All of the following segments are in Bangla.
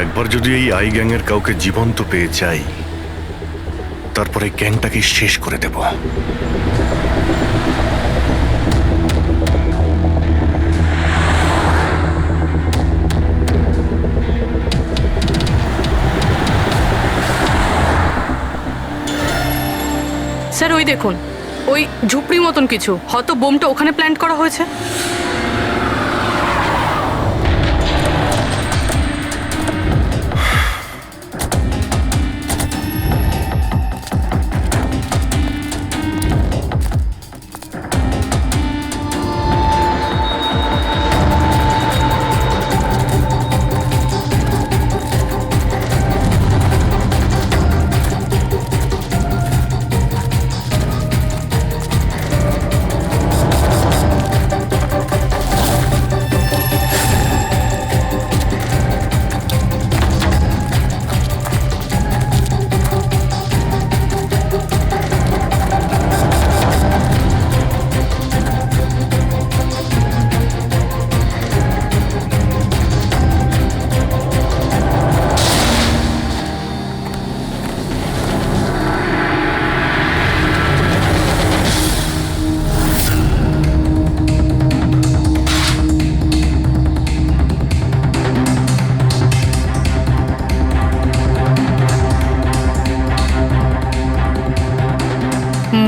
একবার যদি এই আই গ্যাংয়ের কাউকে জীবন্ত পেয়ে যাই, তারপরে গ্যাংটাকে শেষ করে দেব। স্যার ওই দেখুন, ওই ঝুপড়ি মতন কিছু, হয়তো বোমটা ওখানে প্ল্যান্ট করা হয়েছে।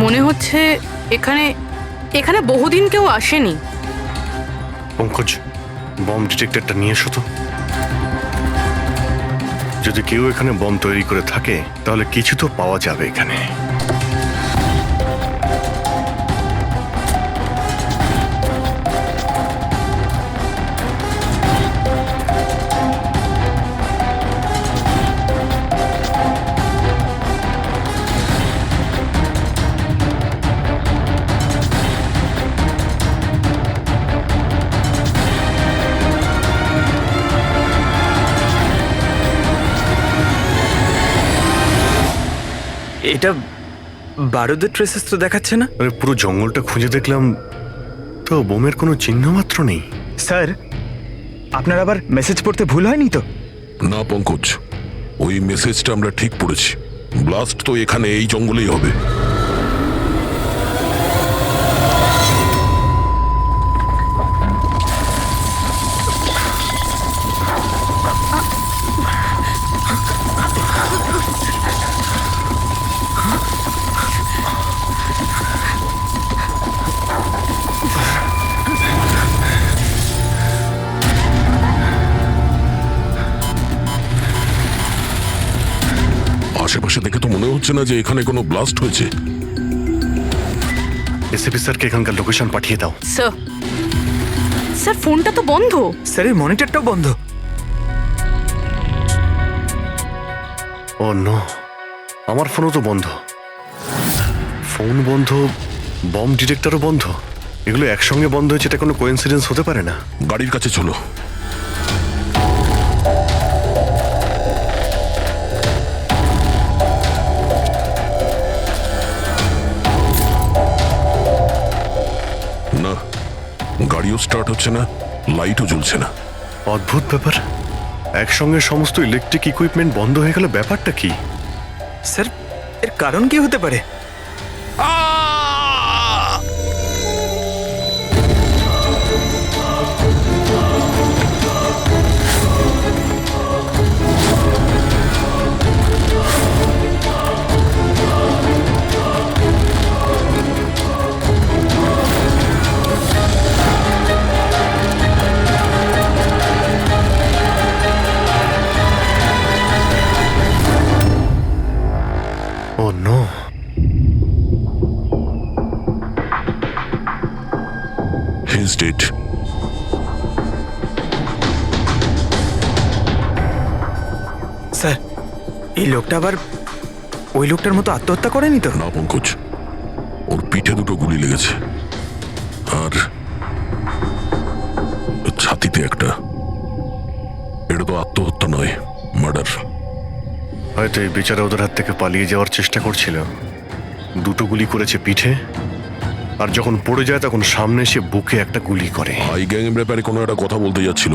মনে হচ্ছে এখানে এখানে বহুদিন কেউ আসেনি। পঙ্কজ, বম ডিটেক্টরটা নিয়ে এসো তো। যদি কেউ এখানে বম তৈরি করে থাকে তাহলে কিছু তো পাওয়া যাবে এখানে। এটা বারুদের ট্রেসেস তো দেখাচ্ছে না। আরে পুরো জঙ্গলটা খুঁজে দেখলাম, তো বোমের কোনো চিহ্ন মাত্র নেই। স্যার, আপনার আবার মেসেজ পড়তে ভুল হয়নি তো? না পঙ্কজ, ওই মেসেজটা আমরা ঠিক পড়েছি। ব্লাস্ট তো এখানে এই জঙ্গলেই হবে। আশেপাশে দেখে তো মনে হচ্ছে না যে এখানে কোনো ব্লাস্ট হয়েছে। এসিপি স্যারকে এখানকার লোকেশন পাঠিয়ে দাও। স্যার স্যার ফোনটা তো বন্ধ। স্যারের মনিটরটাও বন্ধ। ও নো, আমার ফোনও তো বন্ধ। ফোন বন্ধ, বম ডিটেক্টরও বন্ধ। এগুলো একসঙ্গে বন্ধ হয়েছে, এটা কোনো কোইন্সিডেন্স হতে পারে না। গাড়ির কাছে চলো। না, গাড়িও স্টার্ট হচ্ছে না, লাইটও জ্বলছে না। অদ্ভুত ব্যাপার, একসঙ্গে সমস্ত ইলেকট্রিক ইকুইপমেন্ট বন্ধ হয়ে গেল, ব্যাপারটা কি? স্যার, এর কারণ কি হতে পারে? ও নো, He's dead. স্যার, এই লোকটা আবার ওই লোকটার মতো আত্মহত্যা করেনি তো? না পঙ্কজ, ওর পিঠে দুটো গুলি লেগেছে আর ছাতিতে একটা। এটা তো আত্মহত্যা নয়, মার্ডার। হয়তো এই বেচারা ওদের হাত থেকে পালিয়ে যাওয়ার চেষ্টা করছিল। দুটো গুলি করেছে পিঠে, আর যখন পড়ে যায় তখন সামনে এসে বুকে একটা গুলি করে। আই গ্যাং এর ব্যাপারে কোনো একটা কথা বলতে যাচ্ছিল।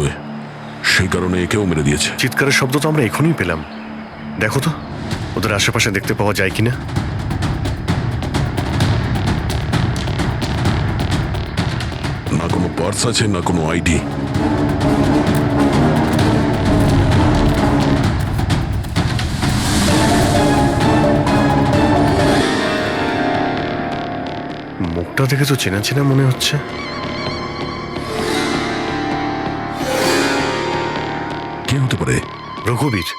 সেই কারণে একেও মেরে দিয়েছে। চিৎকারের শব্দ তো আমরা এখনই পেলাম। দেখো তো ওদের আশেপাশে দেখতে পাওয়া যায় কিনা। না কোনো পার্স আছে, না কোনো আইডি। মুখটা দেখে তো চেনা চেনা মনে হচ্ছে। কে হতে পারে? রঘুবীর,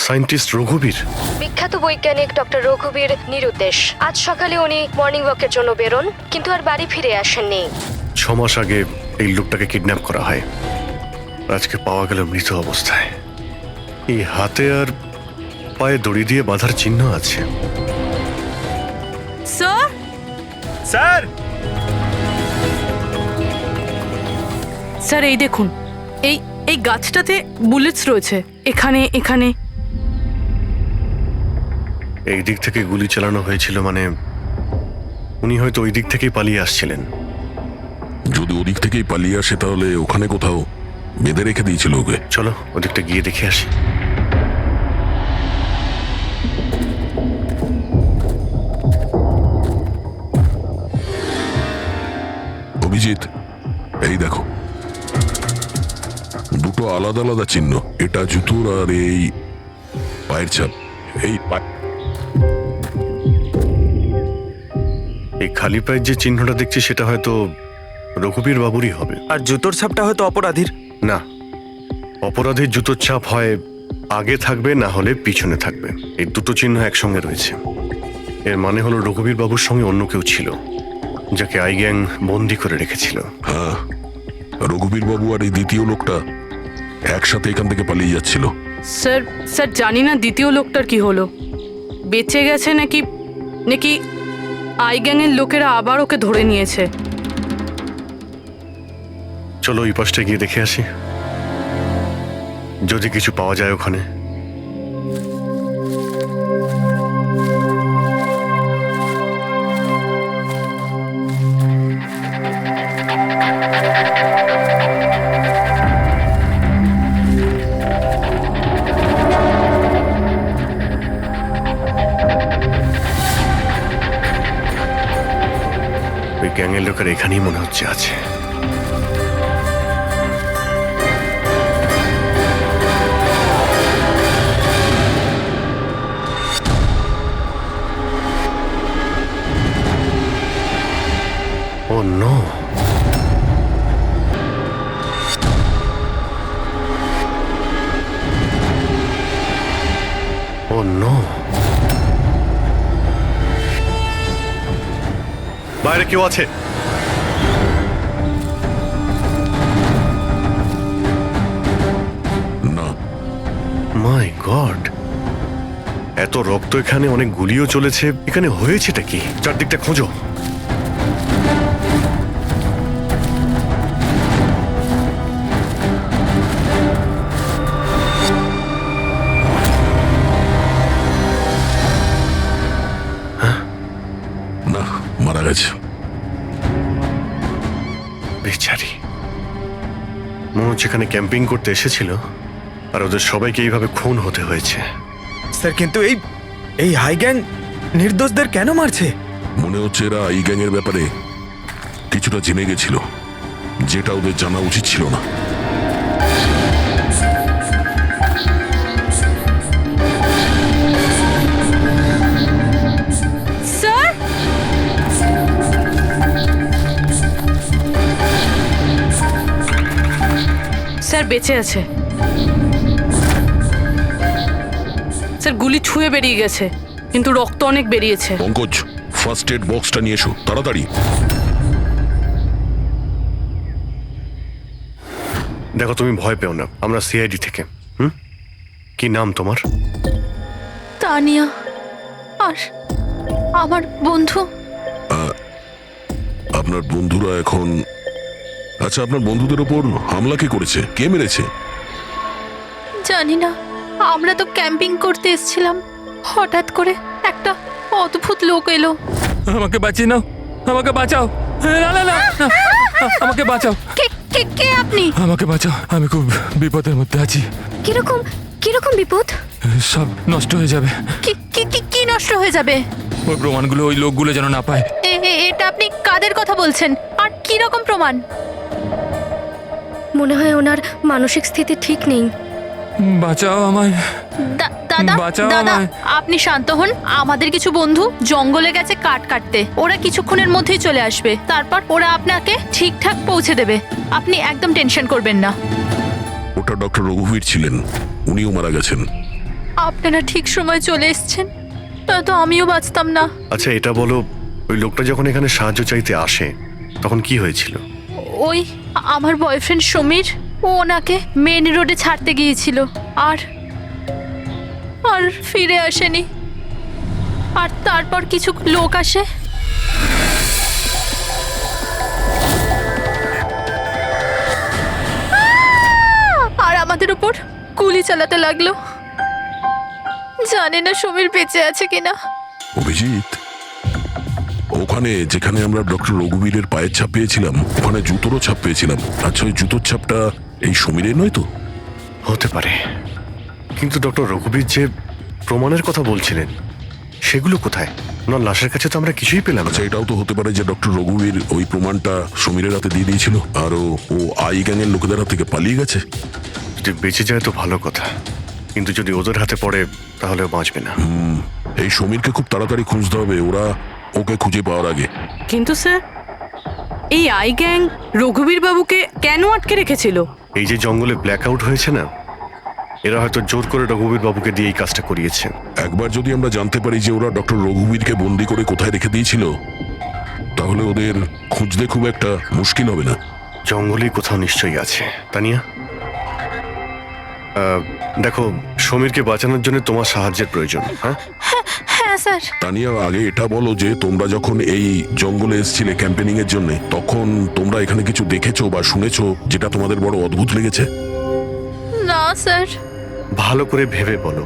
সায়েন্টিস্ট রঘুবীর। বিখ্যাত বৈজ্ঞানিক ডক্টর রঘুবীর নিরুদ্দেশ। আজ সকালে উনি মর্নিং ওয়াকের জন্য বেরোন, কিন্তু আর বাড়ি ফিরে আসেননি। 6 মাস আগে এই লোকটাকে কিডন্যাপ করা হয়। আজকে পাওয়া গেল মৃত অবস্থায়। এই হাতে আর পায়ে দড়ি দিয়ে বাঁধার চিহ্ন আছে। স্যার, স্যার স্যার এই দেখুন, এই এই গাছটাতে বুলেটস রয়েছে। এখানে এখানে এই দিক থেকে গুলি চালানো হয়েছিল, মানে উনি হয়তো ওই দিক থেকেই পালিয়ে আসছিলেন। যদি ওদিক থেকেই পালিয়ে আসে তাহলে ওখানে কোথাও বেঁধে রেখে দিয়েছিল ওকে। চলো ওদিকটা গিয়ে দেখে আসি। অভিজিৎ, এই দেখো, দুটো আলাদা আলাদা চিহ্ন। এটা জুতোর আর এই পায়ের ছাপ। এই খালি পায়ের যে চিহ্নটা দেখছি সেটা হয়তো রঘুবীর বাবুরই হবে। আর জুতোর ছাপটা হয়তো অপরাধীর। না, অপরাধীর জুতোর ছাপ হয় আগে থাকবে, না হলে পিছনে থাকবে। এই দুটো চিহ্ন একসঙ্গে রয়েছে। এর মানে হলো রঘুবীর বাবুর সঙ্গে অন্য কেউ ছিল, যাকে আই গ্যাং বন্দি করে রেখেছিল। হ্যাঁ, রঘুবীর বাবু আর এই দ্বিতীয় লোকটা একসাথে এখান থেকে পালিয়ে যাচ্ছিল। স্যার, স্যার জানি না দ্বিতীয় লোকটার কি হলো, বেঁচে গেছে নাকি নাকি আই গ্যাংয়ের লোকেরা আবার ওকে ধরে নিয়েছে। চলো ওই পাশটা গিয়ে দেখে আসি, যদি কিছু পাওয়া যায় ওখানে। ওই গ্যাংয়ের লোকের এখানেই মনে হচ্ছে আছে। Oh no! Oh no! বাইরে কেউ আছে? না, মাই গড, এত রক্ত এখানে, অনেক গুলিও চলেছে। এখানে হয়েছেটা কি? চারদিকটা খোঁজো। না, মারা গেছে। বেচারি, মনে হচ্ছে এখানে ক্যাম্পিং করতে এসেছিল আর ওদের সবাইকে এইভাবে খুন হতে হয়েছে। স্যার কিন্তু এই হাই গ্যাং নির্দোষদের কেন মারছে? মনে হচ্ছে এরা এই গ্যাংয়ের ব্যাপারে কিছুটা জেনে গেছিল, যেটা ওদের জানা উচিত ছিল না। স্যার, স্যার বেঁচে আছে। স্যার গুলি ছুঁয়ে বেরিয়ে গেছে, কিন্তু রক্ত অনেক বেরিয়েছে। পঙ্কজ, ফার্স্ট এড বক্সটা নিয়ে এসো তাড়াতাড়ি। দেখো, তুমি ভয় পেও না, আমরা সিআইডি থেকে। কি নাম তোমার? তানিয়া, আর আমার বন্ধু। আপনার বন্ধুরা এখন... আচ্ছা, আপনার বন্ধুদের ওপর হামলা কে করেছে? কে মেরেছে? জানি না, আমরা তো ক্যাম্পিং করতে এসেছিলাম। হঠাৎ করে একটা অদ্ভুত লোক এলো। আমাকে বাঁচিয়ে নাও, আমাকে বাঁচাও। না না না না, আমাকে বাঁচাও। কে কে কে কে আপনি? আমাকে বাঁচাও, আমি খুব বিপদের মধ্যে আছি। কিরকম কিরকম বিপদ? সব নষ্ট হয়ে যাবে। কি কি কি কি নষ্ট হয়ে যাবে? ওই প্রমাণগুলো ওই লোকগুলো যেন না পায়। এটা আপনি কাদের কথা বলছেন? আর কি রকম প্রমাণ? মনে হয় ওনার মানসিক স্থিতি ঠিক নেই। বাঁচাও আমায়। দাদা বাঁচাও দাদা, আমায়। আপনি শান্ত হন। আমাদের কিছু বন্ধু জঙ্গলে গেছে কাঠ কাটতে। ওরা কিছুক্ষণের মধ্যেই চলে আসবে। তারপর ওরা আপনাকে ঠিকঠাক পৌঁছে দেবে। আপনি একদম টেনশন করবেন না। ওটা ডক্টর রঘুবীর ছিলেন, উনিও মারা গেছেন। আপনারা ঠিক সময় চলে এসেছেন, তো আমিও বাঁচতাম না। আচ্ছা এটা বলো, ওই লোকটা যখন এখানে সাহায্য চাইতে আসে তখন কি হয়েছিল? ওই আমার বয়ফ্রেন্ড সমীর, ও ওনাকে মেন রোডে ছাড়তে গিয়েছিল আর আর ফিরে আসেনি। আর তারপর কিছু লোক আসে। আর আমাদের উপর গুলি চালাতে লাগলো। জানি না সমীর বেঁচে আছে কিনা। অভিজিৎ, ওখানে যেখানে আমরা ডক্টর রঘুবীরের পায়ের ছাপ পেয়েছিলাম, ওখানে জুতোরও ছাপ পেয়েছিলাম। আচ্ছা, ওই জুতোর ছাপটা এই সমীরের নয় তো? হতে পারে, কিন্তু ডক্টর রঘুবীর যে প্রমাণের কথা বলছিলেন সেগুলো কোথায়? ওনার লাশের কাছে তো আমরা কিছুই পেলাম না। আচ্ছা, এটাও তো হতে পারে যে ডক্টর রঘুবীর ওই প্রমাণটা সমীরের হাতে দিয়ে দিয়েছিল, আর ও আই গ্যাংয়ের লোকেদের হাত থেকে পালিয়ে গেছে। যদি বেঁচে যায় তো ভালো কথা, কিন্তু যদি ওদের হাতে পড়ে তাহলে ও বাঁচবে না। এই সমীরকে খুব তাড়াতাড়ি খুঁজতে হবে, ওরা ওকে খুঁজে পাওয়ার আগে। কিন্তু স্যার, এই আই গ্যাং রঘুবীর বাবুকে কেন আটকে রেখেছিল? এই যে জঙ্গলে ব্ল্যাক আউট হয়েছে না, এরা হয়তো জোর করে রঘুবীর বাবুকে দিয়ে এই কাজটা করিয়েছে। একবার যদি আমরা জানতে পারি যে ওরা ডক্টর রঘুবীরকে বন্দি করে কোথায় রেখে দিয়েছিল, তাহলে ওদের খুঁজতে খুব একটা মুশকিল হবে না। জঙ্গলেই কোথাও নিশ্চয়ই আছে। তানিয়া, দেখো, সমীরকে বাঁচানোর জন্য তোমার সাহায্যের প্রয়োজন। হ্যাঁ, হ্যাঁ স্যার। তানিয়া, আগে এটা বলো যে তোমরা যখন এই জঙ্গলে এসেছিলে ক্যাম্পেনিং এর জন্য, তখন তোমরা এখানে কিছু দেখেছো বা শুনেছো যেটা তোমাদের বড় অদ্ভুত লেগেছে? না স্যার। ভালো করে ভেবে বলো,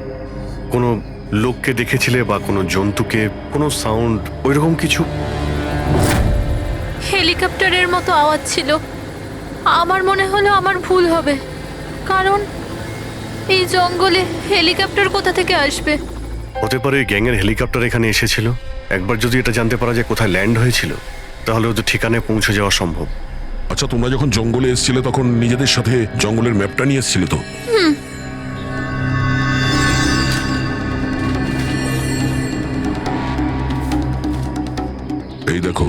কোনো লোককে দেখেছিলে বা কোনো জন্তুকে, কোনো সাউন্ড, ওইরকম কিছু? হেলিকপ্টারের মতো আওয়াজ ছিল। আমার মনে হলো আমার ভুল হবে, কারণ এই জঙ্গলে হেলিকপ্টার কোথা থেকে আসবে? হতে পারে গ্যাংয়ের হেলিকপ্টার এখানে এসেছিল। একবার যদি এটা জানতে পারা যায় কোথায় ল্যান্ড হয়েছিল, তাহলে ওদের ঠিকানায় পৌঁছে যাওয়া সম্ভব। আচ্ছা, তোমরা যখন জঙ্গলে এসেছিলে তখন নিজেদের সাথে জঙ্গলের ম্যাপটা নিয়ে এসেছিলে তো? এই দেখো,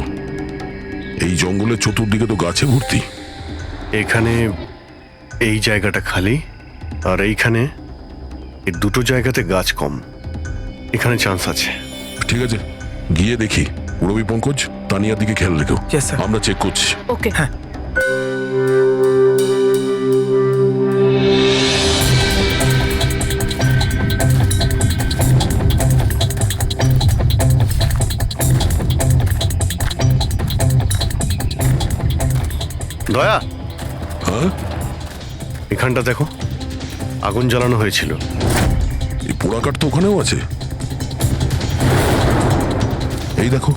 এই জঙ্গলের চতুর্দিকে তো গাছে ভর্তি। এখানে এই জায়গাটা খালি, আর এইখানে এই দুটো জায়গাতে গাছ কম। এখানে চান্স আছে। ঠিক আছে, গিয়ে দেখি। রবি, পঙ্কজ, তানিয়ার দিকে খেয়াল রেখো। Yes, sir. আমরা চেক করছি। ওকে। দয়া, হ্যাঁ, এখানটা দেখো, আগুন জ্বালানো হয়েছিল। এই পোড়াকাঠ তো ওখানেও আছে। এই দেখো,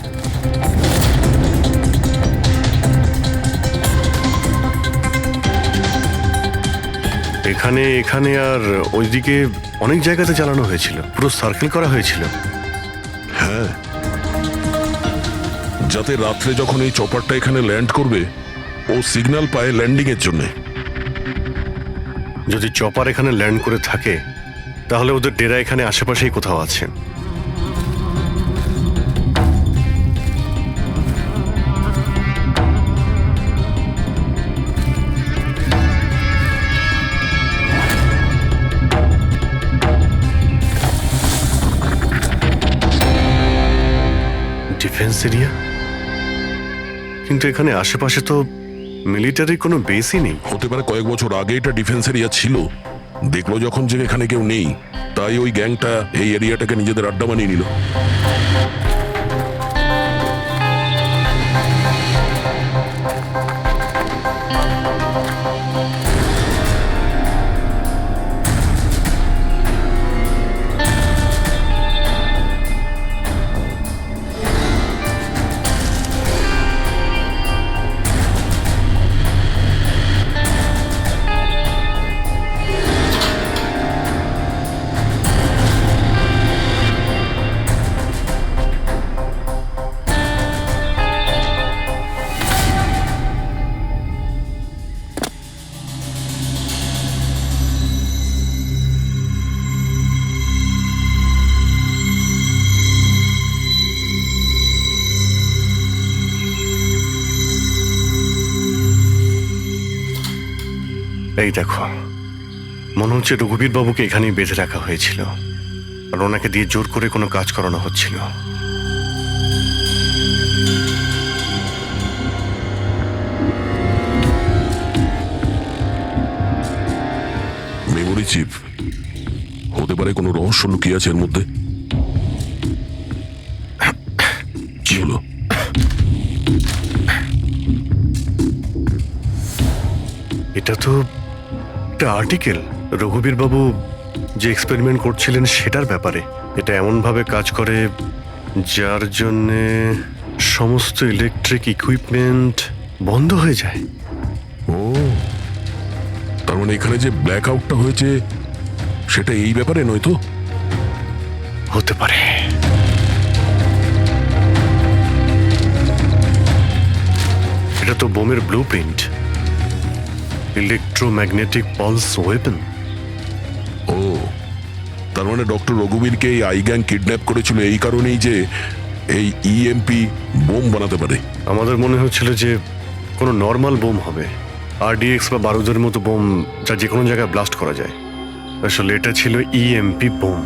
এখানে এখানে আর ওইদিকে অনেক জায়গাতে জ্বালানো হয়েছিল, পুরো সার্কেল করা হয়েছিল। হ্যাঁ, যাতে রাত্রে যখন এই চপারটা এখানে ল্যান্ড করবে, ও সিগন্যাল পায় ল্যান্ডিং এর জন্য। যদি চপার এখানে ল্যান্ড করে থাকে, তাহলে ওদের ডেরা এখানে আশেপাশেই কোথাও আছে। ডিফেন্স এরিয়া, কিন্তু এখানে আশেপাশে তো মিলিটারি কোনো বেসই নেই। হতে পারে কয়েক বছর আগে এটা ডিফেন্স এরিয়া ছিল, দেখলো যখন যে এখানে কেউ নেই, তাই ওই গ্যাংটা এই এরিয়াটাকে নিজেদের আড্ডা বানিয়ে নিল। এই দেখো, মনে হচ্ছে রঘুবীর বাবুকে এখানেই বেঁধে রাখা হয়েছিল আর ওনাকে দিয়ে জোর করে কোনো কাজ করানো হচ্ছিল। মেমোরি চিপ হতে পারে, কোনো রহস্য লুকিয়ে আছে এর মধ্যে। কি হলো? এটা তো একটা আর্টিকেল, রঘুবীর বাবু যে এক্সপেরিমেন্ট করছিলেন সেটার ব্যাপারে। এটা এমনভাবে কাজ করে যার জন্যে সমস্ত ইলেকট্রিক ইকুইপমেন্ট বন্ধ হয়ে যায়। ও, তার মানে এখানে যে ব্ল্যাক আউটটা হয়েছে সেটা এই ব্যাপারে নয় তো? হতে পারে। এটা তো বোমের blueprint, electromagnetic pulse weapon. ও, তার মানে ডক্টর রঘুবীরকে এই আই গ্যাং কিডন্যাপ করেছিল এই কারণেই যে এই ইএমপি বোম বানাতে পারে। আমাদের মনে হচ্ছিল যে কোনো নর্মাল বোম হবে, আরডিএক্স বা বারুদের মতো বোম যা যে কোনো জায়গায় ব্লাস্ট করা যায়। আসলে এটা ছিল ইএমপি বোম,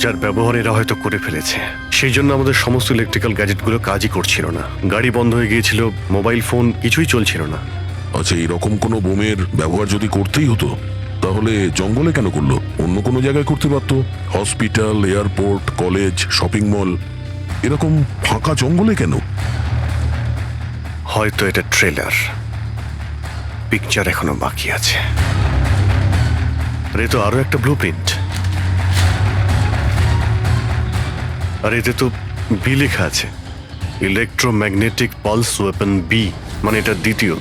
যার ব্যবহার এরা হয়তো করে ফেলেছে। সেই জন্য আমাদের সমস্ত ইলেকট্রিক্যাল গ্যাজেটগুলো কাজই করছিল না, গাড়ি বন্ধ হয়ে গিয়েছিল, মোবাইল ফোন কিছুই চলছিল না। আচ্ছা, এরকম কোনো বোমের ব্যবহার যদি করতেই হতো তাহলে জঙ্গলে কেন করলো? অন্য কোনো জায়গায় করতে পারতো, hospital, airport, college, shopping mall, এরকম ফাঁকা জঙ্গলে কেন? হয়তো এটা ট্রেলার, পিকচার এখনো বাকি আছে। আর এ তো আরো একটা ব্লু প্রিন্ট, আর এতে তো বি লেখা আছে, ইলেকট্রোম্যাগনেটিক পালস ওয়েপন বি, মানে এটা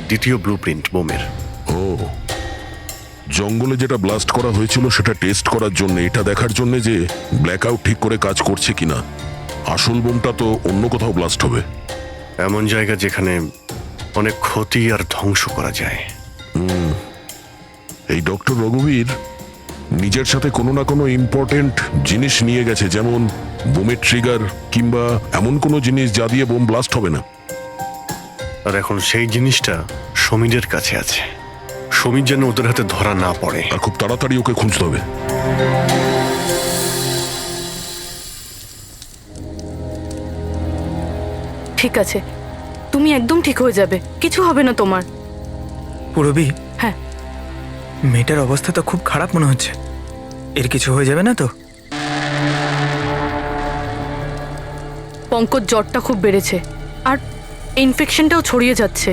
দ্বিতীয় ব্লু প্রিন্ট বোমের। ও, জঙ্গলে যেটা ব্লাস্ট করা হয়েছিল সেটা টেস্ট করার জন্য, এটা দেখার জন্য যে ব্ল্যাক আউট ঠিক করে কাজ করছে কিনা। আসল বোমটা তো অন্য কোথাও ব্লাস্ট হবে। এমন জায়গা যেখানে অনেক ক্ষতি আর ধ্বংস করা যায়। এই ডক্টর রঘুবীর নিজের সাথে কোনো না কোনো ইম্পর্টেন্ট জিনিস নিয়ে গেছে, যেমন বোমের ট্রিগার কিংবা এমন কোনো জিনিস যা দিয়ে বোম ব্লাস্ট হবে না। আর এখন সেই জিনিসটা সমীরের কাছে আছে। সমীর যেন ওদের হাতে ধরা না পড়ে। আর খুব তাড়াতাড়ি ওকে খুঁজতে হবে। ঠিক আছে, তুমি একদম ঠিক হয়ে যাবে, কিছু হবে না তোমার। পুরবি, হ্যাঁ, মেয়েটার অবস্থা তো খুব খারাপ মনে হচ্ছে। এর কিছু হয়ে যাবে না তো? পঙ্কজ জ্বরটা খুব বেড়েছে আর ইনফেকশনটাও ছড়িয়ে যাচ্ছে।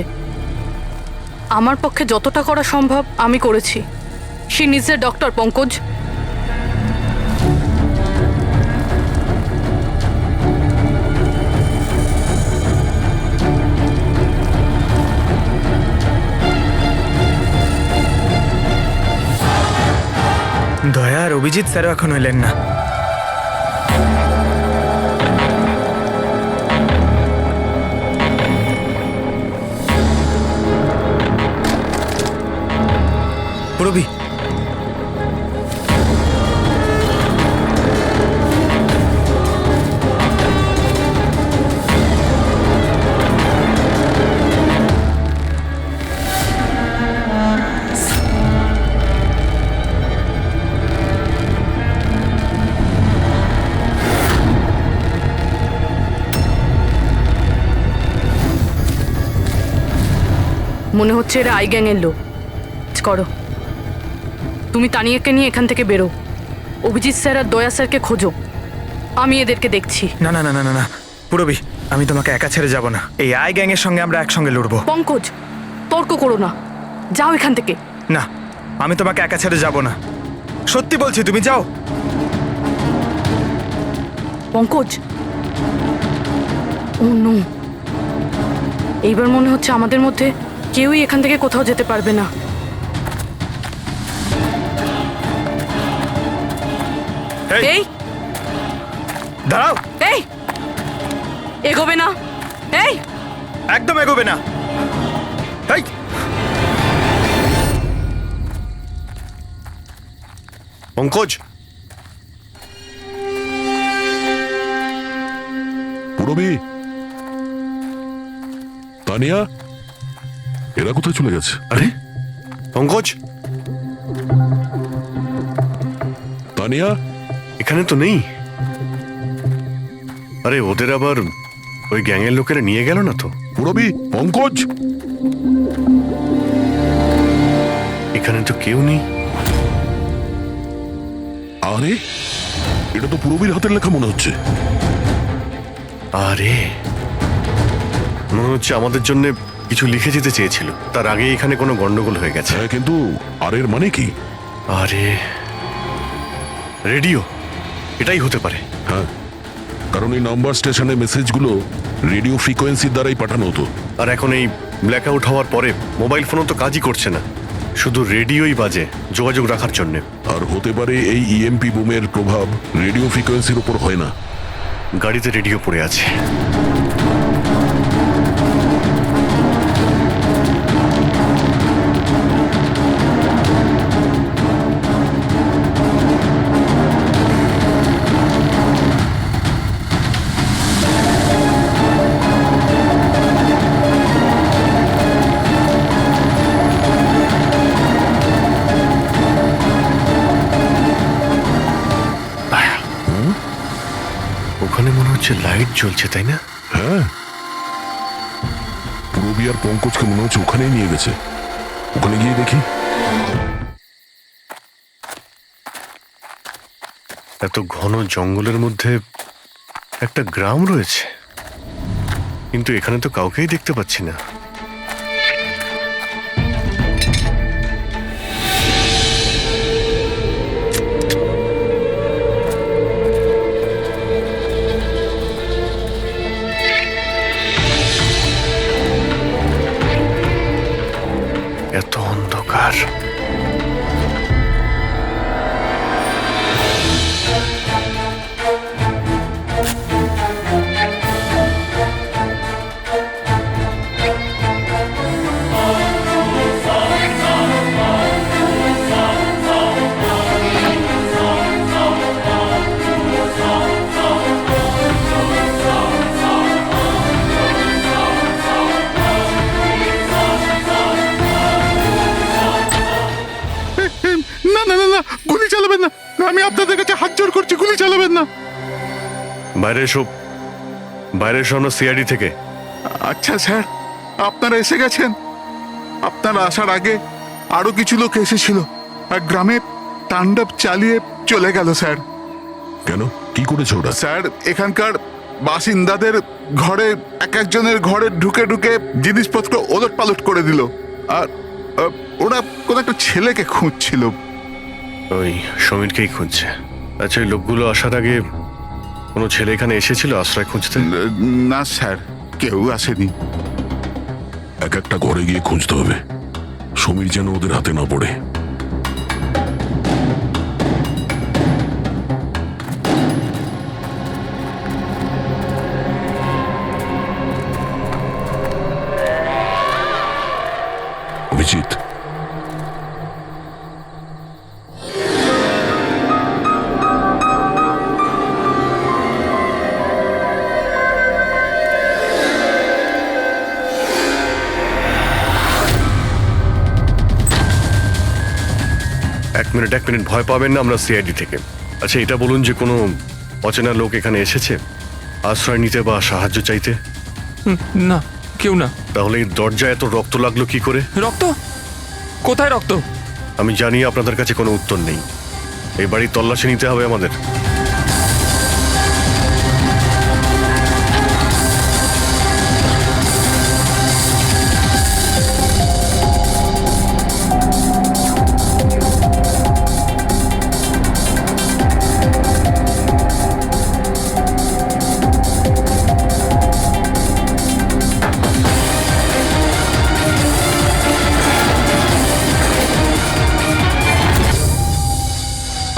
আমার পক্ষে যতটা করা সম্ভব আমি করেছি। She needs a doctor, Pankaj. দয়া আর অভিজিৎ স্যারও এখন এলেন না। পুরবি, মনে হচ্ছে এরা আই গ্যাংয়ের লোক। করো, তুমি তানিয়াকে নিয়ে এখান থেকে বেরো। অভিজিৎ স্যার আর দয়া স্যারকে খোঁজো, আমি এদেরকে দেখছি। না না না না না না পুরবি, আমি তোমাকে একা ছেড়ে যাব না। এই আই গ্যাং এর সঙ্গে আমরা একসঙ্গে লড়বো। পঙ্কজ, তর্ক করো না, যাও এখান থেকে। না, আমি তোমাকে একা ছেড়ে যাব না, সত্যি বলছি, তুমি যাও। পঙ্কজ, ও নো, এইবার মনে হচ্ছে আমাদের মধ্যে কেউই এখান থেকে কোথাও যেতে পারবে না। এই দাঁড়াও, এই এগোবে না, এই একদম এগোবে না। এই পঙ্কজ, পুরবি, তানিয়া, এরা কোথায় চলে গেছে? আরে পঙ্কজ, তানিয়া, এখানে তো নেই। আরে ওদের আবার ওই গ্যাংয়ের লোকেরা নিয়ে গেল না তো? পুরবি, পঙ্কজ, এখানে তো কেউ নেই। আরে এটা তো পুরবির হাতের লেখা মনে হচ্ছে। আরে মনে হচ্ছে আমাদের জন্য কিছু লিখে যেতে চেয়েছিল, তার আগে এখানে কোনো গন্ডগোল হয়ে গেছে। হ্যাঁ, কিন্তু আর এর মানে কি? আরে রেডিও, এটাই হতে পারে। হ্যাঁ, কারণ এই নাম্বার স্টেশনে মেসেজগুলো রেডিও ফ্রিকোয়েন্সির দ্বারাই পাঠানো হতো। আর এখন এই ব্ল্যাক আউট হওয়ার পরে মোবাইল ফোনও তো কাজই করছে না, শুধু রেডিওই বাজে যোগাযোগ রাখার জন্য। আর হতে পারে এই ইএমপি বুমের প্রভাব রেডিও ফ্রিকোয়েন্সির উপর হয় না। গাড়িতে রেডিও পড়ে আছে। ওখানে মনে হচ্ছে লাইট জ্বলছে, তাই না? হ্যাঁ, পুরবি আর পঙ্কজকে মনে হচ্ছে ওখানেই নিয়ে গেছে। ওখানে গিয়ে দেখি। এত ঘন জঙ্গলের মধ্যে একটা গ্রাম রয়েছে, কিন্তু এখানে তো কাউকেই দেখতে পাচ্ছি না। এত অন্ধকার। না না না না, গুলি চালাবেন না। আমি আপনাদের কাছে হাত জোড় করছি, গুলি চালাবেন না। বাইরে এসো, বাইরে এসো, আমরা সিআইডি থেকে। আচ্ছা স্যার, আপনারা এসে গেছেন। আপনারা আসার আগে আরো কিছু লোক এসেছিল আর গ্রামে তাণ্ডব চালিয়ে চলে গেল স্যার। কেন, কি করেছে ওরা? স্যার, এখানকার বাসিন্দাদের ঘরে এক একজনের ঘরে ঢুকে ঢুকে জিনিসপত্র ওলট পালট করে দিল। আর ওরা কোন একটা ছেলেকে খুঁজছিল। ওই সমীরকেই খুঁজছে। আচ্ছা, ওই লোকগুলো আসার আগে কোনো ছেলে এখানে এসেছিল আশ্রয় খুঁজতে? না স্যার, কেউ আসেনি। এক একটা ঘরে গিয়ে খুঁজতে হবে, সমীর যেন ওদের হাতে না পড়ে। অভিজিৎ, এক মিনিট, ভয় পাবেন না, আমরা সিআইডি থেকে। আচ্ছা, এটা বলুন যে কোনো অচেনা লোক এখানে এসেছে আশ্রয় নিতে বা সাহায্য চাইতে? না, কেউ না। তাহলে এই দরজায় এত রক্ত লাগলো কি করে? রক্ত? কোথায় রক্ত? আমি জানি আপনাদের কাছে কোনো উত্তর নেই। এই বাড়ির তল্লাশি নিতে হবে আমাদের।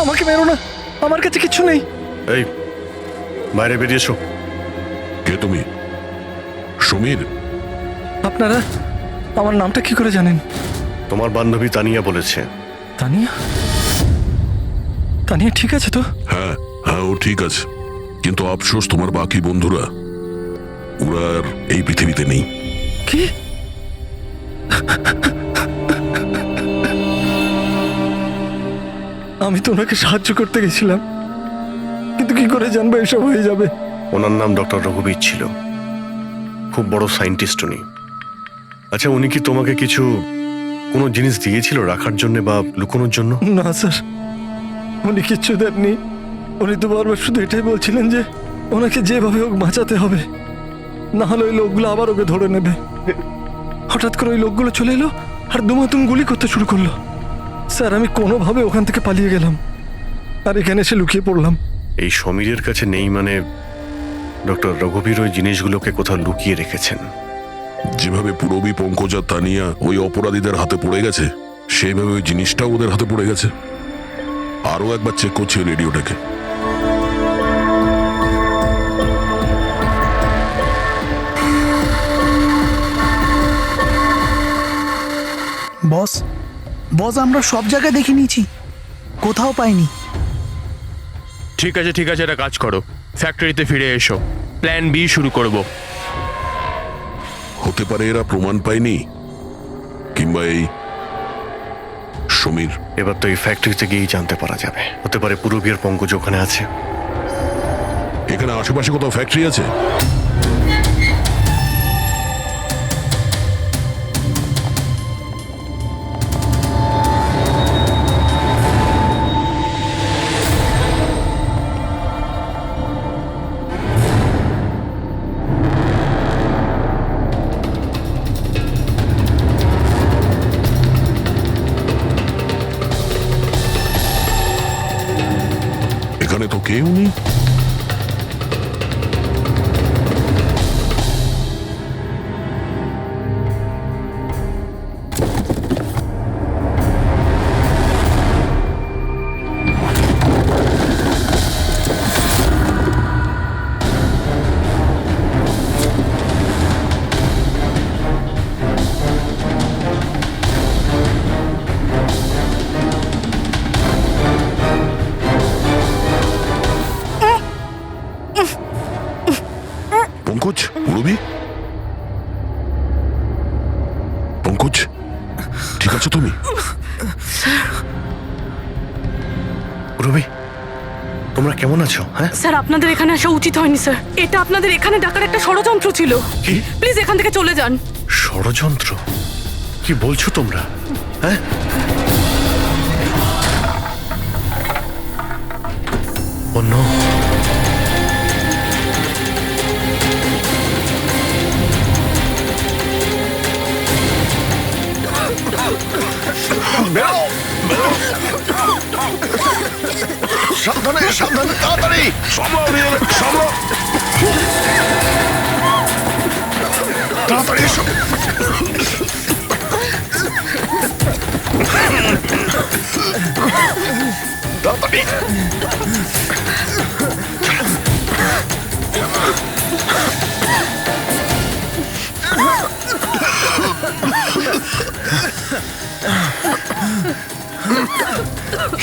আমাকে মেরো না, আমার কাছে কিছু নেই। এই, বাইরে বেরিয়ে এসো। কে তুমি? সমীর? আপনারা আমার নামটা কি করে জানেন? তোমার বান্ধবী তানিয়া বলেছে। তানিয়া? তানিয়া ঠিক আছে তো? হ্যাঁ হ্যাঁ, ও ঠিক আছে, কিন্তু আফসোস তোমার বাকি বন্ধুরা ওরা আর এই পৃথিবীতে নেই। কি? আমি তো ওনাকে সাহায্য করতে গেছিলাম, কিন্তু কি করে জানবো এসব হয়ে যাবে? ওনার নাম ডক্টর রঘুবীর ছিল, খুব বড় সায়েন্টিস্ট উনি। আচ্ছা, উনি কি তোমাকে কিছু কোনো জিনিস দিয়েছিল রাখার জন্য বা লুকোনোর জন্য? না স্যার, উনি কিচ্ছু দেননি। উনি তো বারবার শুধু এটাই বলছিলেন যে ওনাকে যেভাবে হোক বাঁচাতে হবে, না হলে ওই লোকগুলো আবার ওকে ধরে নেবে। হঠাৎ করে ওই লোকগুলো চলে এলো আর দুমাতুম গুলি করতে শুরু করলো। স্যার, আমি কোনোভাবে ওখান থেকে পালিয়ে গেলাম আর এখানে এসে লুকিয়ে পড়লাম। এই সমীরের কাছে নেই মানে ডক্টর রঘুবীর ওই জিনিসগুলোকে কোথাও লুকিয়ে রেখেছেন। যেভাবে পুরবী, পঙ্কজ আর তানিয়া ওই অপরাধীদের হাতে পড়ে গেছে, সেইভাবে ওই জিনিসটাও ওদের হাতে পড়ে গেছে। আরও একবার চেক করছি ওই রেডিওটাকে। বস বস আমরা সব জায়গায় দেখে নিয়েছি, কোথাও পাইনি। ঠিক আছে ঠিক আছে, একটা কাজ করো, ফ্যাক্টরিতে ফিরে এসো, প্ল্যান বি শুরু করব। হতে পারে এরা প্রমাণ পায়নি, কিংবা এই সমীর। এবার তো এই ফ্যাক্টরিতে গিয়েই জানতে পারা যাবে। হতে পারে পুরবী আর পঙ্কজ ওখানে আছে। এখানে আশেপাশে কোথাও ফ্যাক্টরি আছে? এখানে তো কেউ নেই। পঙ্কজ, পুরবী, পঙ্কজ, ঠিক আছো তুমি? পুরবী, তোমরা কেমন আছো? হ্যাঁ স্যার, আপনাদের এখানে আসা উচিত হয়নি স্যার। এটা আপনাদের এখানে ডাকার একটা ষড়যন্ত্র ছিল। কি প্লিজ এখান থেকে চলে যান। ষড়যন্ত্র? কি বলছো তোমরা? হ্যাঁ, ও নো। সাবধানে সাবধানে, তাড়াতাড়ি সামলাও রিয়েল, সামলাও। তাড়াতাড়ি এসো। তাড়াতাড়ি।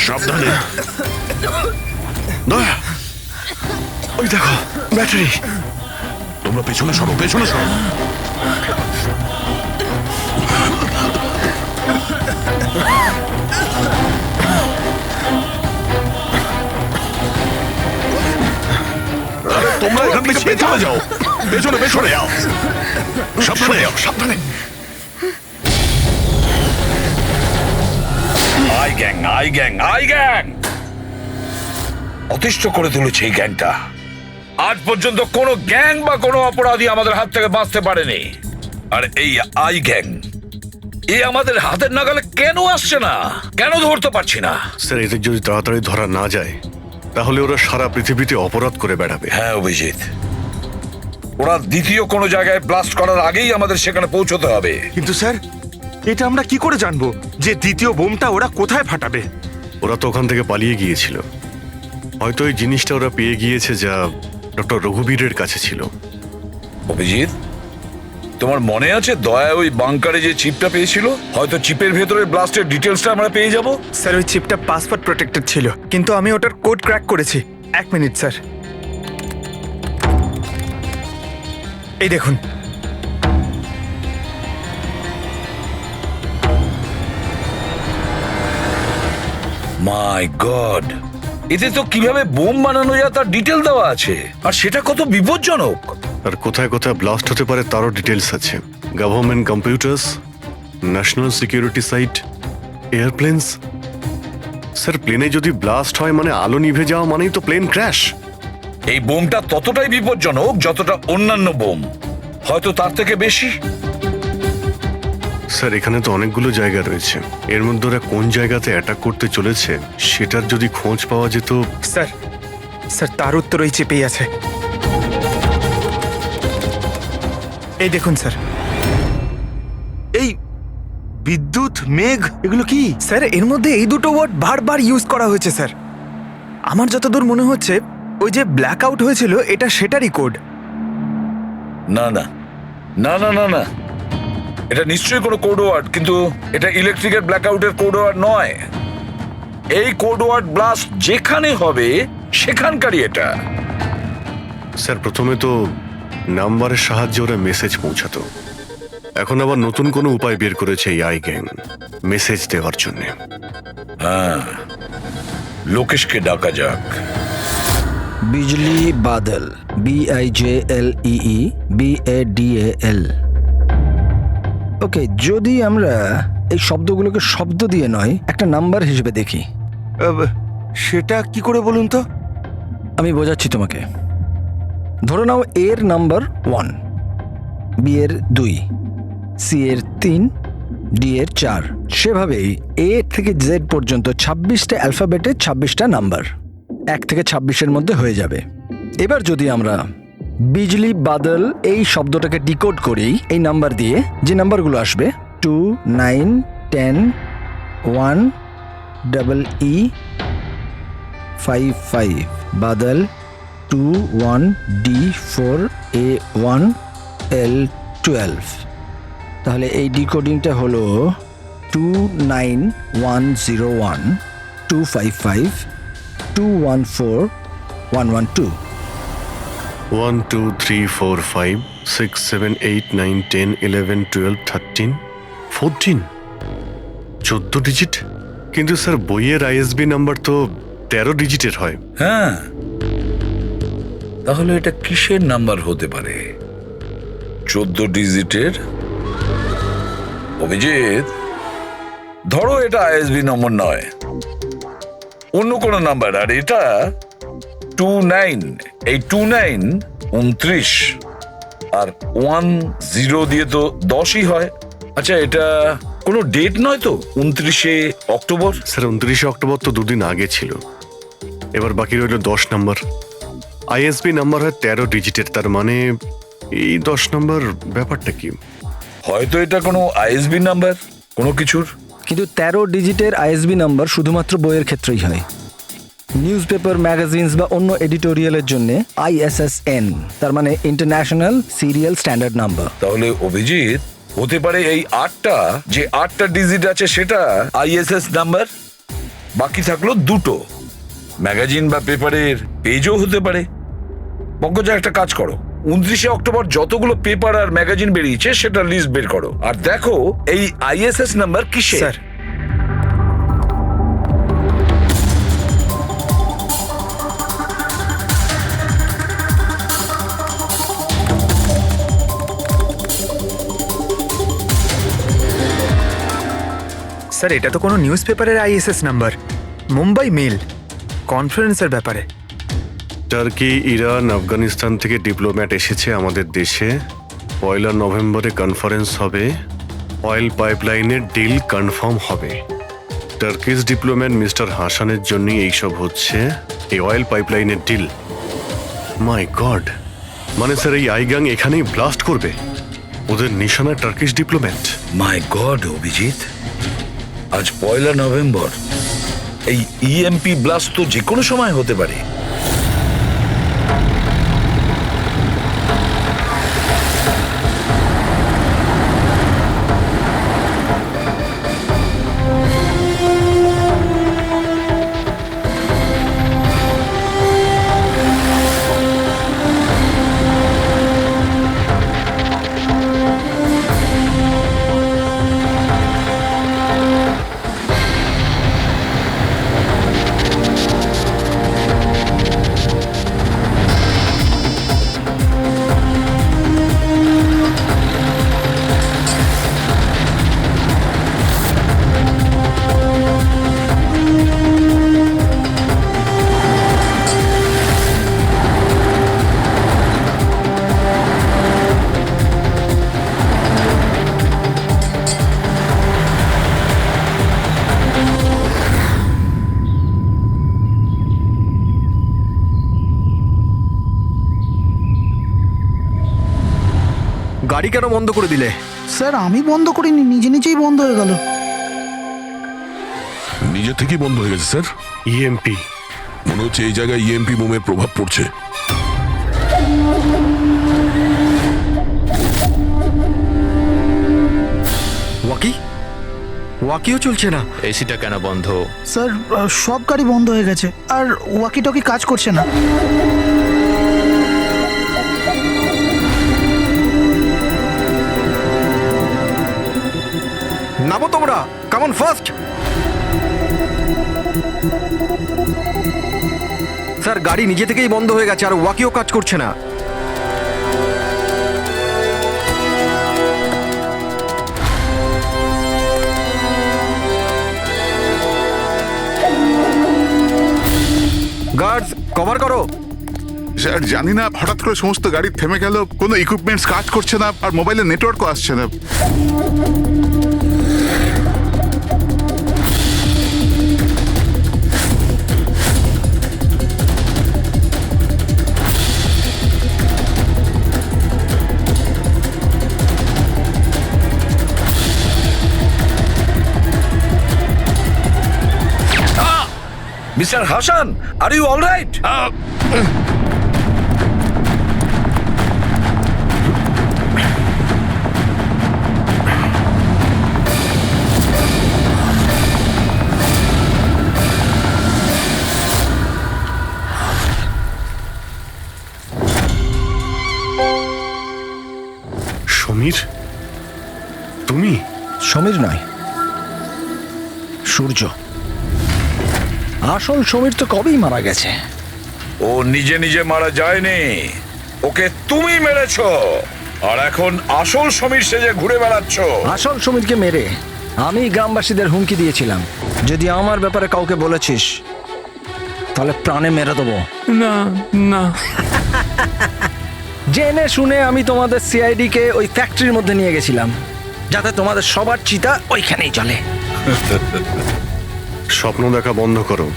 সাবধানে। দয়া, ওই দেখো ব্যাটারি। তোমরা পেছনে সরো, পেছনে সরো। তোমরা এখান থেকে পেছনে যাও, পেছনে পেছনে যাও, সাবধানে যাও, সাবধানে। I gang, I gang, I gang অতিষ্ঠ করে তুলেছে এই গ্যাংটা। আজ পর্যন্ত কোনো গ্যাং বা কোনো অপরাধী আমাদের হাত থেকে বাঁচতে পারেনি। আর এই আই গ্যাং, এ আমাদের হাতের নাগালে কেন আসছে না? কেন ধরতে পারছি না? স্যার, এদের যদি তাড়াতাড়ি ধরা না যায় তাহলে ওরা সারা পৃথিবীতে অপরাধ করে বেড়াবে। হ্যাঁ অভিজিৎ, ওরা দ্বিতীয় কোনো জায়গায় ব্লাস্ট করার আগেই আমাদের সেখানে পৌঁছতে হবে। কিন্তু স্যার, এটা আমরা কি করে জানবো যে দ্বিতীয় বোমটা ওরা কোথায় ফাটাবে? ওরা তো ওখান থেকে পালিয়ে গিয়েছিল। হয়তো এই জিনিসটা ওরা পেয়ে গিয়েছে যা ডক্টর রঘুবীরের কাছে ছিল। অভিজিৎ, তোমার মনে আছে দয়া ওই বাংকারে যে চিপটা পেয়েছিল? হয়তো চিপের ভেতরে ব্লাস্টের ডিটেলসটা আমরা পেয়ে যাব। স্যার, ওই চিপটা পাসওয়ার্ড প্রোটেক্টেড ছিল, কিন্তু আমি ওটার কোড ক্র্যাক করেছি। 1 মিনিট স্যার, এই দেখুন। মাই গড, এতে তো কিভাবে বোম বানানো যায় তার ডিটেল দেওয়া আছে, আর সেটা কত বিপজ্জনক। আর কোথায় কোথায় ব্লাস্ট হতে পারে তারও ডিটেলস আছে। Government computers, national security site, airplanes. Sir, প্লেনে যদি ব্লাস্ট হয় মানে আলো নিভে যাওয়া মানেই তো প্লেন ক্র্যাশ। এই বোমটা ততটাই বিপজ্জনক যতটা অন্যান্য বোম, হয়তো তার থেকে বেশি। স্যার, এখানে তো অনেকগুলো জায়গা রয়েছে, এর মধ্যে ওরা কোন জায়গাতে অ্যাটাক করতে চলেছে সেটার যদি খোঁজ পাওয়া যেত। স্যার, স্যার তার উত্তর ওই চেপেই আছে। এই দেখুন স্যার, এই বিদ্যুৎ, মেঘ, এগুলো কি স্যার? এর মধ্যে এই দুটো ওয়ার্ড বারবার ইউজ করা হয়েছে স্যার। আমার যতদূর মনে হচ্ছে ওই যে ব্ল্যাক আউট হয়েছিল এটা সেটারই কোড। না না না না না না, এটা নিশ্চয়ই কোনো কোড ওয়ার্ড, কিন্তু এটা ইলেকট্রিকের ব্ল্যাকআউটের কোড ওয়ার্ড নয়। এই কোড ওয়ার্ড ব্লাস্ট যেখানে হবে সেখানকারই এটা। স্যার, প্রথমে তো নাম্বারের সাহায্যে ওরা মেসেজ পৌঁছাতো, এখন আবার নতুন কোনো উপায় বের করেছে এই আই গ্যাং মেসেজ দেওয়ার জন্য। হ্যাঁ, লোকেশকে ডাকা যাক। বিজলি বাদল, BIJLEE BADAL। ওকে, যদি আমরা এই শব্দগুলোকে শব্দ দিয়ে নয় একটা নাম্বার হিসেবে দেখি। সেটা কি করে বলুন তো? আমি বোঝাচ্ছি তোমাকে। ধরে নাও এর নাম্বার 1, বি এর 2, সি এর 3, ডি এর 4। সেভাবেই এ থেকে জেড পর্যন্ত 26টা অ্যালফাবেটের 26টা নাম্বার 1 থেকে 26-এর মধ্যে হয়ে যাবে। এবার যদি আমরা বিজলি বাদল এই শব্দটাকে ডিকোড করি এই নাম্বার দিয়ে, যে নাম্বারগুলো আসবে 2, 9, 10, 1, EE 5, 5, Badal 2, 1, D 4, A 1, L 12। তাহলে এই ডিকোডিংটা হলো 29101 255 214 112। 1 2 3 4 5 6 7 8 9 10 11 12 13 14, 14 ডিজিট। কিন্তু স্যার, বইয়ের ISB নাম্বার তো 13 ডিজিটের হয়। হ্যাঁ, তাহলে এটা কিসের নাম্বার হতে পারে? 14 ডিজিটের? অভিজিৎ, ধরো এটা ISB নম্বর নয়, অন্য কোনো নাম্বার। আর এটা 29, এই 29 29, আর 10 দিয়ে তো 10ই হয়। আচ্ছা, এটা কোনো ডেট নয় তো? 29শে অক্টোবর? স্যার, 29শে অক্টোবর তো দুদিন আগে ছিল। এবার বাকি রইল 10 নাম্বার। ISB নাম্বার হয় 13 ডিজিটের, তার মানে এই 10 নাম্বার ব্যাপারটা কি? হয়তো এটা কোনো ISB নাম্বার কোনো কিছুর। কিন্তু 13 ডিজিটের ISB নাম্বার শুধুমাত্র বইয়ের ক্ষেত্রেই হয়। নিউজ পেপার, ম্যাগাজিনস বা অন্য এডিটোরিয়ালের জন্য ISSN, তার মানে ইন্টারন্যাশনাল সিরিয়াল স্ট্যান্ডার্ড নাম্বার। তাহলে অভিজিৎ, হতে পারে এই 8টা ডিজিট আছে সেটা ISS নাম্বার, বাকি থাকলো 2টো। ম্যাগাজিন বা পেপারের পেজও হতে পারে। পঙ্কজা, একটা কাজ করো, 29শে অক্টোবর যতগুলো পেপার আর ম্যাগাজিন বেরিয়েছে সেটা লিস্ট বের করো, আর দেখো এই ISS নাম্বার কিসের। স্যার, স্যার এটা তো কোনো নিউজ পেপারের ISS নাম্বার, মুম্বাই মেল কনফারেন্সের ব্যাপারে। টার্কি, ইরান, আফগানিস্তান থেকে ডিপ্লোম্যাট এসেছে আমাদের দেশে। 1 নভেম্বরে কনফারেন্স হবে, অয়েল পাইপলাইনের ডিল কনফার্ম হবে। টার্কিশ ডিপ্লোম্যাট মিস্টার হাসানের জন্যই এইসব হচ্ছে, এই অয়েল পাইপলাইনের ডিল। মাই গড, মানে স্যার এই আই গ্যাং এখানেই ব্লাস্ট করবে? ওদের নিশানা টার্কিশ ডিপ্লোম্যাট। মাই গড অভিজিৎ, আজ 1 নভেম্বর। এই EMP ব্লাস্ট তো যে কোনো সময় হতে পারে। গাড়ি কেন বন্ধ করে দিলে? স্যার আমি বন্ধ করিনি, নিজে নিজেই বন্ধ হয়ে গেল। নিজে থেকেই বন্ধ হয়ে গেছে স্যার। ইএমপি। মনে হচ্ছে এই জায়গায় ইএমপি বোমের প্রভাব পড়ছে। ওয়াকিও চলছে না। এসিটা কেন বন্ধ? স্যার সব গাড়ি বন্ধ হয়ে গেছে, আর ওয়াকি টকি কাজ করছে না। নামো তোমরা, কামন ফার্স্ট। স্যার গাড়ি নিজে থেকেই বন্ধ হয়ে গেছে আর ওয়াকিও কাজ করছে না। গার্ডস কভার করো। স্যার জানি না, হঠাৎ করে সমস্ত গাড়ি থেমে গেল, কোনো ইকুইপমেন্টস কাজ করছে না, আর মোবাইলে নেটওয়ার্কও আসছে না। Mister Hasan, are you all right? Samir, তুমি? সমীর নয়, সূর্য। আসল সমীর তো কবেই মারা গেছে। ও নিজে নিজে মারা যায়নি, ওকে তুমি মেরেছো, আর এখন আসল সমীর সেজে ঘুরে বেড়াচ্ছ। আসল সমীরকে মেরে আমি গ্রামবাসীদের হুমকি দিয়েছিলাম, যদি আমার ব্যাপারে কাউকে বলেছিস তাহলে প্রাণে মেরে দেবো। না না, জেনে শুনে আমি তোমাদের সিআইডি কে ওই ফ্যাক্টরির মধ্যে নিয়ে গেছিলাম, যাতে তোমাদের সবার চিতা ওইখানেই চলে। স্বপ্ন দেখা বন্ধ করো।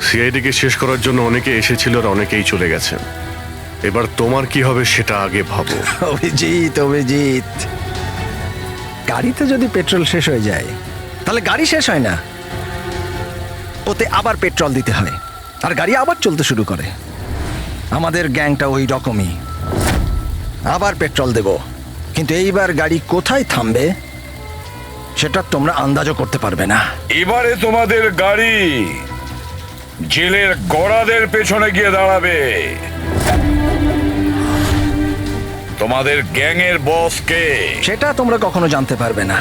সিআইডিকে শেষ করার জন্য অনেকে এসেছিল আর অনেকেই চলে গেছে। এবার তোমার কি হবে সেটা আগে ভাবো। অভিজিৎ, অভিজিৎ, গাড়িতে যদি পেট্রোল শেষ হয়ে যায় তাহলে গাড়ি শেষ হয় না, ওতে আবার পেট্রোল দিতে হয় আর গাড়ি আবার চলতে শুরু করে। আমাদের গ্যাংটা ওই রকমই, আবার পেট্রোল দেব, কিন্তু এইবার গাড়ি কোথায় থামবে সেটা তোমরা আন্দাজও করতে পারবে না। এবারে তোমাদের গাড়ি জেলের গড়াদের পেছনে গিয়ে দাঁড়াবে। তোমাদের গ্যাংয়ের বস কে সেটা তোমরা কখনো জানতে পারবে না।